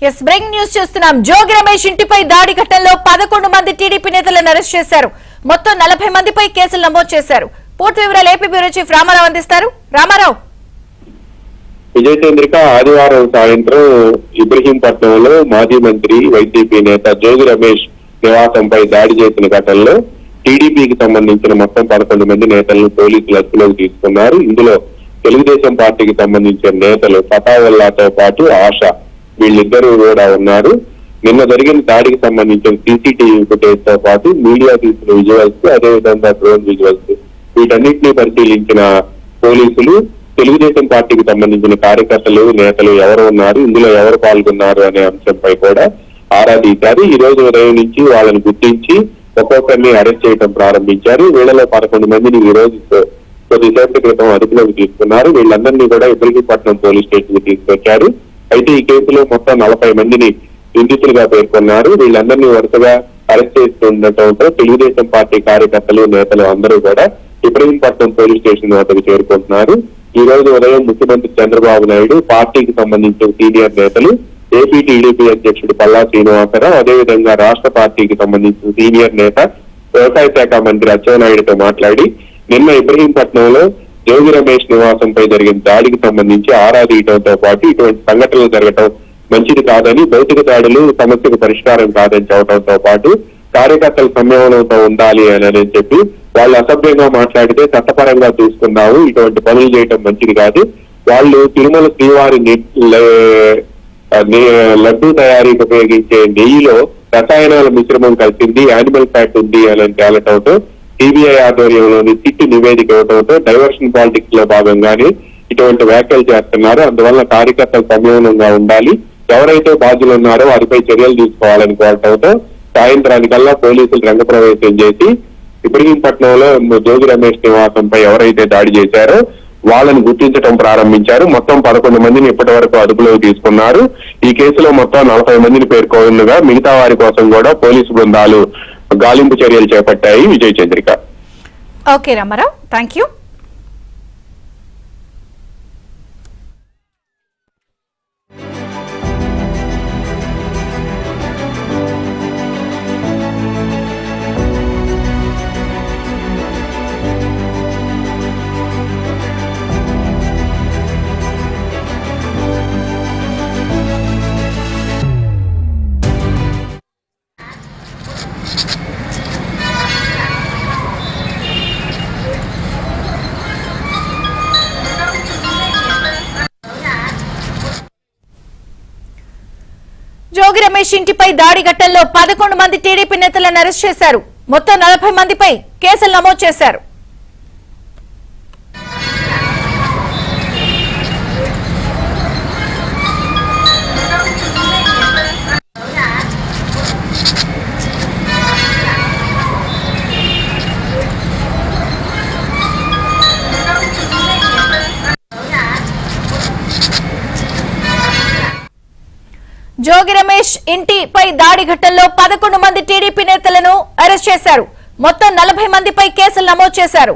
Yes breaking news చూస్తున్నాం. జోగి రమేష్ ఇంటిపై దాడి ఘటనలో 11 మంది టీడీపీ నేతలను అరెస్ట్ చేశారు. మొత్తం 40 మందిపై కేసులు నమోదు చేశారు. పూర్తి వివరాలు ఏపీ బ్యూరో చీఫ్ రామారావు అందిస్తారు. రామారావు. విజయ చంద్రిక ఆదివారం సాయంత్రం ఇబ్రహీంపట్నంలో మాజీ మంత్రి వైసీపీ నేత జోగి రమేష్ నివాసంపై దాడి చేసిన ఘటనలో టీడీపీకి సంబంధించిన మొత్తం 11 మంది నేతలను పోలీసులు అదుపులోకి తీసుకున్నారు. ఇందులో తెలుగుదేశం పార్టీకి సంబంధించిన నేతలు ఫతావుల్లాతో పాటు ఆశ వీళ్ళిద్దరూ కూడా ఉన్నారు. నిన్న జరిగిన దాడికి సంబంధించిన సీసీటీవీ ఫుటేజ్ తో పాటు మీడియా తీసిన విజువల్స్, అదేవిధంగా డ్రోన్ విజువల్స్ వీటన్నిటిని పరిశీలించిన పోలీసులు తెలుగుదేశం పార్టీకి సంబంధించిన కార్యకర్తలు, నేతలు ఎవరు ఉన్నారు, ఇందులో ఎవరు పాల్గొన్నారు అనే అంశంపై కూడా ఆరా తీశారు. ఈ రోజు ఉదయం నుంచి వాళ్ళని గుర్తించి ఒక్కొక్కరిని అరెస్ట్ చేయడం ప్రారంభించారు. వీళ్ళలో 11 మందిని ఈ రోజు కొద్దిసేపటి క్రితం అదుపులోకి తీసుకున్నారు. వీళ్ళందరినీ కూడా ఇబ్రహీంపట్నం పోలీస్ స్టేషన్ కి తీసుకొచ్చారు. అయితే ఈ కేసులో మొత్తం 40 మందిని నిందితులుగా పేర్కొన్నారు. వీళ్ళందరినీ వరుసగా అరెస్ట్ చేస్తుండటంతో తెలుగుదేశం పార్టీ కార్యకర్తలు, నేతలు అందరూ కూడా ఇబ్రహీంపట్నం పోలీస్ స్టేషన్ వద్దకు చేరుకుంటున్నారు. ఈ రోజు ఉదయం ముఖ్యమంత్రి చంద్రబాబు నాయుడు, పార్టీకి సంబంధించిన సీనియర్ నేతలు, ఏపీ టీడీపీ అధ్యక్షుడు పల్లా శ్రీనివాసరావు, అదేవిధంగా రాష్ట్ర పార్టీకి సంబంధించిన సీనియర్ నేత వ్యవసాయ శాఖ మంత్రి అచ్చెన్నాయుడుతో మాట్లాడి నిన్న ఇబ్రహీంపట్నంలో జోగి రమేష్ నివాసంపై జరిగిన దాడికి సంబంధించి ఆరా తీయడంతో పాటు ఇటువంటి సంఘటనలు జరగడం మంచిది కాదని, భౌతిక దాడులు సమస్యకు పరిష్కారం కాదని చెప్పడంతో పాటు కార్యకర్తల సంయమనంతో ఉండాలి అని చెప్పి వాళ్ళు అసభ్యంగా మాట్లాడితే చట్టపరంగా చూసుకున్నాము, ఇటువంటి పనులు చేయడం మంచిది కాదు, వాళ్ళు తిరుమల శ్రీవారి లడ్డూ తయారీకి ఉపయోగించే నెయ్యిలో రసాయనాల మిశ్రమం కలిసింది, యానిమల్ ఫ్యాట్ ఉంది అని తేలటంతో సిబిఐ ఆధ్వర్యంలోని సిట్ నివేదిక ఇవ్వడంతో డైవర్షన్ పాలిటిక్స్ లో భాగంగానే ఇటువంటి వ్యాఖ్యలు చేస్తున్నారు. అందువల్ల కార్యకర్తలు సంయమనంగా ఉండాలి, ఎవరైతే బాధ్యులు ఉన్నారో వారిపై చర్యలు తీసుకోవాలని కోరటంతో సాయంత్రానికల్లా పోలీసులు రంగప్రవేశం చేసి ఇబ్రహీంపట్నంలో జోగి రమేష్ నివాసంపై ఎవరైతే దాడి చేశారో వాళ్ళని గుర్తించడం ప్రారంభించారు. మొత్తం 11 మందిని ఇప్పటి వరకు అదుపులోకి తీసుకున్నారు. ఈ కేసులో మొత్తం 40 మందిని పేర్కొనగా మిగతా వారి కోసం కూడా పోలీసు బృందాలు గాలింపు చర్యలు చేపట్టాయి. Vijaya Chandrika. Okay Ramarao, thank you. Jogi Ramesh ఇంటిపై దాడి ఘటనలో 11 మంది టీడీపీ నేతలను అరెస్ట్ చేశారు. మొత్తం 40 మందిపై కేసులు నమోదు చేశారు. జోగి రమేష్ ఇంటిపై దాడి ఘటనలో 11 మంది టీడీపీ నేతలను అరెస్ట్ చేశారు. మొత్తం 40 మందిపై కేసులు నమోదు చేశారు.